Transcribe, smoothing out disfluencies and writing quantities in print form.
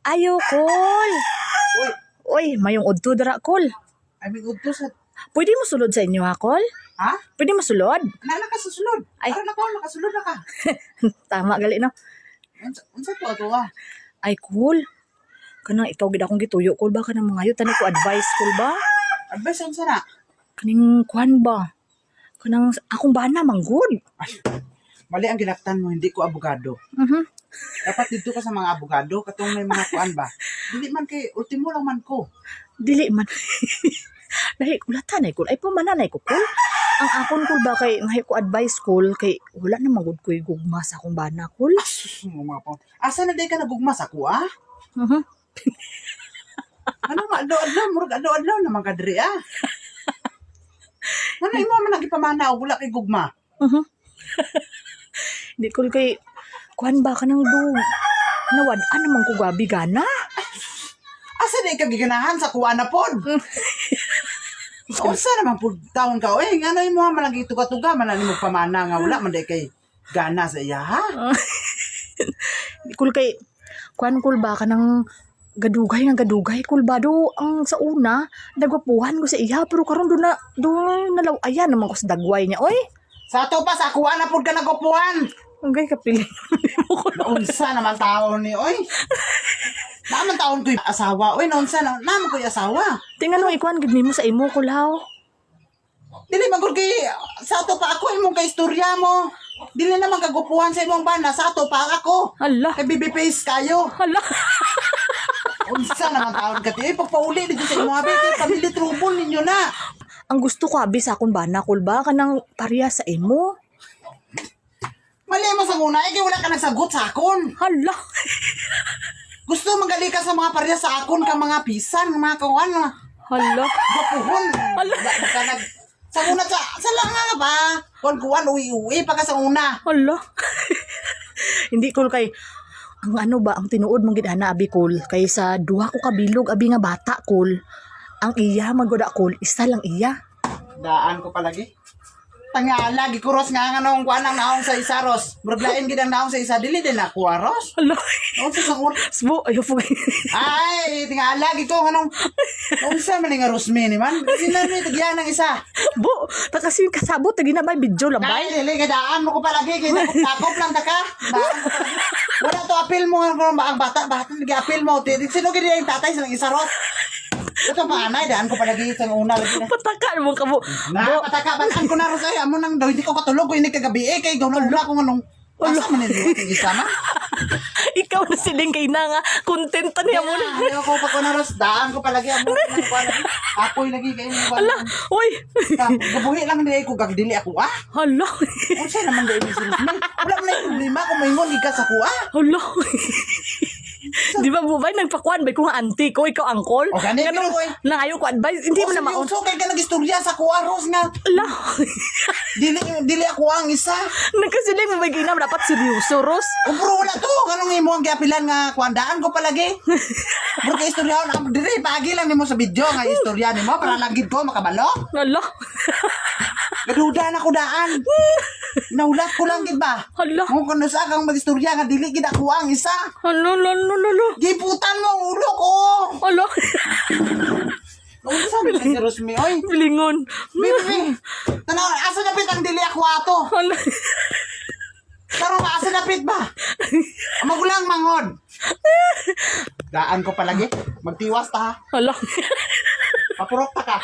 Ayo, Kol. Uy, Uy, mayong udto dara, Kol. ay may udto sa... Pwede mo sulod sa inyo, ha, Kol? Ha? Pwede mo sulod? Nala ka susunod. Ay. Para na ko, nakasunod na ka. Tama, gali, no? Unsa to ato ah? Ay, Kol. Kanang ikaw gid akong gituyo, Kol ba? Kanang mga yun, tanay ko advice, Kol ba? Advice unsa na? Kaning kwan ba? Kanang akong bana, manggod. Ay, mali ang ginaktan mo, hindi ko abogado. Dapat dito ka sa mga abogado, katong may mga kuan ba? Hindi man kay, ultimo lang man ko. Dili man. Dahil kulatan ay, Kol. Ay, pamananay ko, Kol. Ang akon, Kol ba, kay ngayon ko advice, Kol, kay wala na manggod ko gugma sa akong bana, Kol. Asus mo mga pa. Asa na day ka nagugmas ako ah? Ano maadlaw-adlaw, murag adlaw-adlaw naman ka diri ah. Ano imo man nagipamana og wala kay gugma? Hindi, Kol, kay kwan ba ka nang nawad-an naman ko gabi gana. Asa day ka giganahan sa kuha na pod? Unsa naman pud taon ka oy, ngano imo man lagi tuga-tuga man ani mo pamana nga wala man day kay gana sa iya ha? Kul kay kwan, Kul ba ka nang gadugay Kul ba do ang sa una dagwapuhan ko sa iya pero karon do nalaw ayan naman ko sa dagway niya oy. Sa ato pa sa kuha na pod ka nagupuan. Angay kapili. Unsa naman taon ni oy? Naman taon ko'y asawa. Oy, naunsa naman ko'y asawa. Tingnan mo ikwan gid nimo sa imo, Kulaw. Dili man gud kay sa ato pa ako imong kay istorya mo. Dili naman kagupuhan sa imong bana sa ato pa ako. Hala. Kay baby face kayo. Hala. Unsa naman taon ka ti? Pagpauli dito sa imong abi kay pamilya trubol ninyo na. Ang gusto ko abi sa akong bana, Kul ba kanang pareha sa imo. Mali mo sa una, kay wala ka nagsagot sa akon. Hala. Gusto magali ka sa mga pareha sa akon ka mga pisan, mga kawan. Hala. Gapuhon. Hala. Baka nag sa una sa lang nga ba? Kuan uwi pa ka sa una. Hala. Hindi, Kul, kay ang ano ba ang tinuod mong gid ana abi, Kul, kay sa duha ko kabilog abi nga bata, Kul. Ang iya maggoda, Kul, isa lang iya. Daan ko palagi. Tangala, gikuros nga nung kuan ang naong sa isa, Ros. Muraglain gid ang naong sa isa, dili din ako, Ros. Hala. O, sa una. Sbo, ayo po. Ay, tingala, gito, anong, unsa man nga Rosmi ni man? Sinami, tagyan ng isa. Bo, ta kasi kasabot tagi na ba video lang ba? Ay, dili, daan mo ko palagi, kaya nakop lang ta ka. Daan ko palagi. Wala to, apil mo, ang bata, nag-apil mo. Sino gid yung tatay sa isa, Ros? Ito pa, anay, daan ko palagi sa una. Pataka mo ka mo. Na, pataka, bataan ko na, Ros, ay, amo nang daw, hindi ko katulog, ko hindi kagabi, kay gawin na kung anong, asa man niliwat yung isa na. Ikaw na siling kay na nga, content niya mo na. Ayaw ko pa ko na, Ros, daan ko palagi, amo, apoy lagi kayo. Hala, uy. Gabuhi lang hindi ko gagdili ako, ah. Hala. Unsa naman dahil si Rosmi? Wala man na yung problema kung maingon ikas ako, ah. Hala. Di ba bubay nagpakuan ba ko nga auntie ko ikaw angkol? O gani pero ko eh. Nang ayaw ko advice hindi mo na maon. So kay ka nagistorya sa kuha, Ros nga. Hala. Dili ako ang isa. Nagkasiling mo ba ginam dapat seryoso, Ros? O bro, wala to. Ganong imo ang giapilan nga kuandaan ko palagi. Bro, kay istorya ako. Dili, pagi lang nimo sa video nga istorya nimo para lagid ko makabalo. Hala. Gaduda na ko daan. Naulat ko lang gid ba? Hala. Kung kano sa kang magistorya nga dili gid ako ang isa. Hala, lalo. Giputan mo ang ulo ko. Hala. Ano sabi ka si Rosmi, oy? Bilingon. Bibi, tanaw, asa napit ang dili ako ato? Hala. Pero asa napit ba? Magulang mangod. Daan ko palagi. Magtiwas ta ha. Hala. Papurok ta ka.